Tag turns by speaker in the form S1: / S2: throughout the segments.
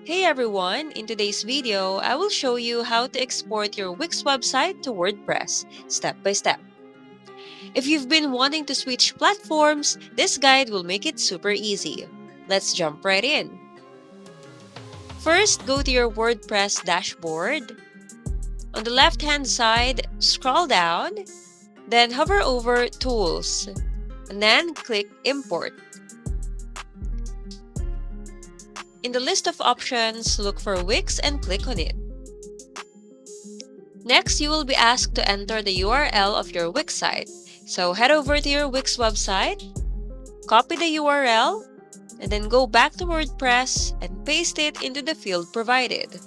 S1: Hey everyone! In today's video, I will show you how to export your Wix website to WordPress, step by step. If you've been wanting to switch platforms, this guide will make it super easy. Let's jump right in. First, go to your WordPress dashboard. On the left-hand side, scroll down, then hover over Tools, and then click Import. In the list of options, look for Wix and click on it. Next, you will be asked to enter the URL of your Wix site. So head over to your Wix website, copy the URL, and then go back to WordPress and paste it into the field provided.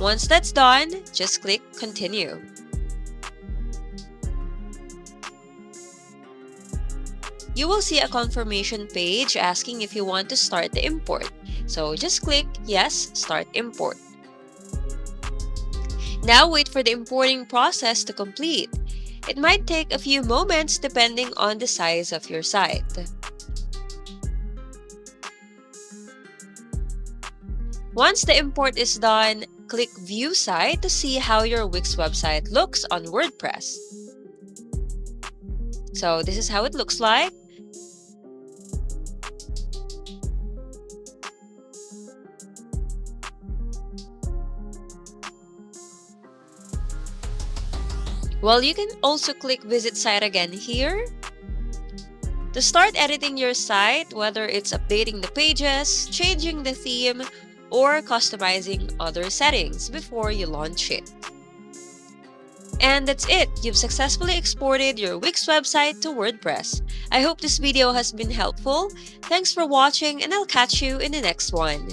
S1: Once that's done, just click Continue. You will see a confirmation page asking if you want to start the import. So just click Yes, Start Import. Now wait for the importing process to complete. It might take a few moments depending on the size of your site. Once the import is done, click View Site to see how your Wix website looks on WordPress. So this is how it looks like. Well, you can also click Visit Site again here to start editing your site, whether it's updating the pages, changing the theme, or customizing other settings before you launch it. And that's it! You've successfully exported your Wix website to WordPress. I hope this video has been helpful. Thanks for watching, and I'll catch you in the next one.